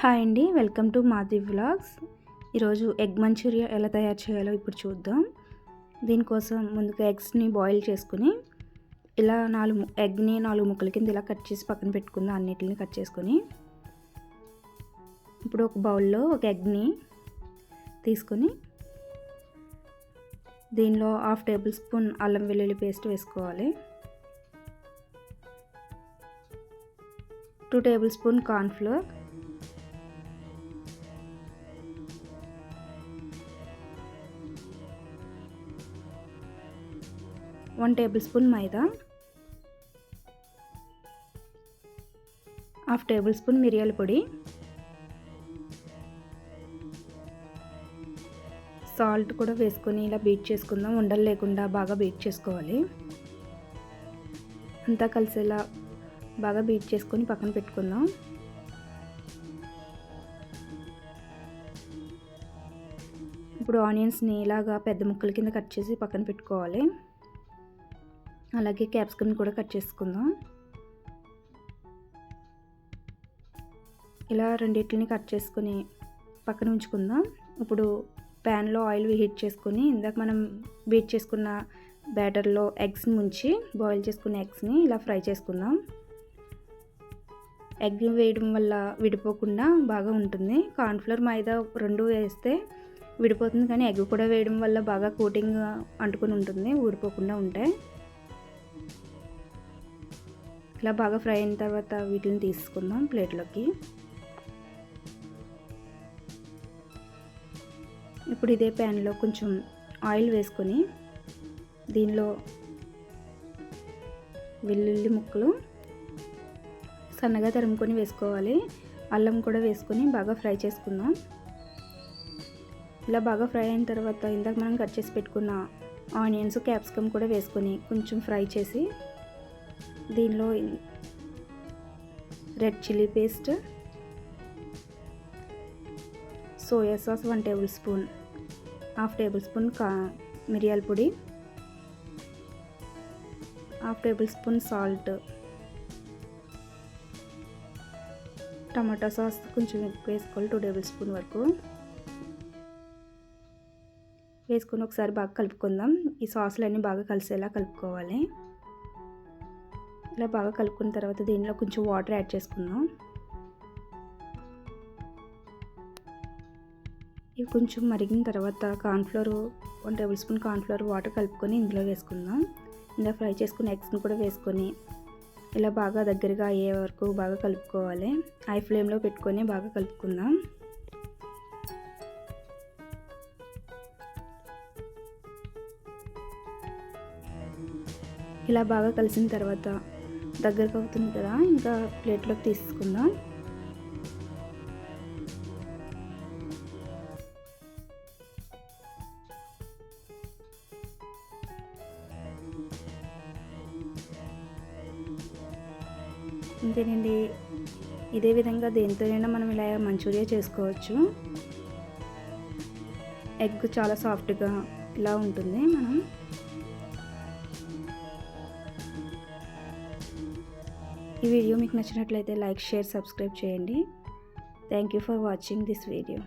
Hi అండి, welcome to Madhavi vlogs. ఈరోజు egg Manchuria ఎలా తయారు చేయాలో ఇప్పుడు చూద్దాం. దీనికోసం ముందుగా ఎగ్స్ని బాయిల్ చేసుకుని ఇలా ఎగ్ని 4 ముక్కల కింద ఇలా కట్ చేసి పక్కన పెట్టుకుందాం. అన్నిటిని కట్ చేసుకొని ఇప్పుడు ఒక బౌల్లో ఒక ఎగ్ని తీసుకొని దీనిలో 1/2 టేబుల్ స్పూన్ అల్లం వెల్లుల్లి పేస్ట్ వేసుకోవాలి. 2 tablespoon cornflour, 1 tablespoon maida, 1/2 tablespoon మిరియాల పొడి, సాల్ట్ కూడా వేసుకొని ఇలా బీట్ చేసుకుందాం. ఉండలు లేకుండా బాగా బీట్ చేసుకోవాలి. అంతా కలిసేలా బాగా బీట్ చేసుకొని పక్కన పెట్టుకుందాం. ఇప్పుడు ఆనియన్స్ని ఇలాగా పెద్ద ముక్కల కింద కట్ చేసి పక్కన పెట్టుకోవాలి. అలాగే క్యాప్సికమ్ కూడా కట్ చేసుకుందాం. ఇలా రెండిటిని కట్ చేసుకొని పక్కన ఉంచుకుందాం. ఇప్పుడు ప్యాన్లో ఆయిల్ హీట్ చేసుకొని ఇందాక మనం బీట్ చేసుకున్న బ్యాటర్లో ఎగ్స్ని ముంచి బాయిల్ చేసుకున్న ఎగ్స్ని ఇలా ఫ్రై చేసుకుందాం. ఎగ్ వేయడం వల్ల విడిపోకుండా బాగా ఉంటుంది. కార్న్ఫ్లోర్ మైదా 2 వేస్తే విడిపోతుంది, కానీ ఎగ్ కూడా వేయడం వల్ల బాగా కోటింగ్ అంటుకొని ఉంటుంది, ఊడిపోకుండా ఉంటాయి. ఇలా బాగా ఫ్రై అయిన తర్వాత వీటిని తీసుకుందాం ప్లేట్లోకి. ఇప్పుడు ఇదే ప్యాన్లో కొంచెం ఆయిల్ వేసుకొని దీనిలో వెల్లుల్లి ముక్కలు సన్నగా తరుముకొని వేసుకోవాలి. అల్లం కూడా వేసుకొని బాగా ఫ్రై చేసుకుందాం. ఇలా బాగా ఫ్రై అయిన తర్వాత ఇందాక మనం కట్ చేసి పెట్టుకున్న ఆనియన్స్, క్యాప్సికమ్ కూడా వేసుకొని కొంచెం ఫ్రై చేసి దీనిలో red chilli paste, soya sauce 1 tablespoon, 1/2 tablespoon మిరియాల పొడి, 1/2 tablespoon salt, tomato sauce కొంచెం ఎక్కువ వేసుకోవాలి, 2 టేబుల్ స్పూన్ వరకు వేసుకొని ఒకసారి బాగా కలుపుకుందాం. ఈ సాసులన్నీ బాగా కలిసేలా కలుపుకోవాలి. ఇలా బాగా కలుపుకున్న తర్వాత దీనిలో కొంచెం వాటర్ యాడ్ చేసుకుందాం. ఇవి కొంచెం మరిగిన తర్వాత cornflour 1 tablespoon cornflour water కలుపుకొని ఇందులో వేసుకుందాం. ఇలా ఫ్రై చేసుకున్న ఎగ్స్ని కూడా వేసుకొని ఇలా బాగా దగ్గరగా అయ్యే వరకు బాగా కలుపుకోవాలి. హై ఫ్లేమ్లో పెట్టుకొని బాగా కలుపుకుందాం. ఇలా బాగా కలిసిన తర్వాత దగ్గరకు అవుతుంది కదా, ఇంకా ప్లేట్లోకి తీసుకుందాం. ఇంతేనండి. ఇదే విధంగా దేనితోనైనా మనం ఇలా మంచూరియా చేసుకోవచ్చు. ఎగ్ చాలా సాఫ్ట్గా ఇలా ఉంటుంది. ఈ వీడియో మీకు నచ్చినట్లయితే లైక్, షేర్, సబ్స్క్రైబ్ చేయండి. Thank you for watching this video.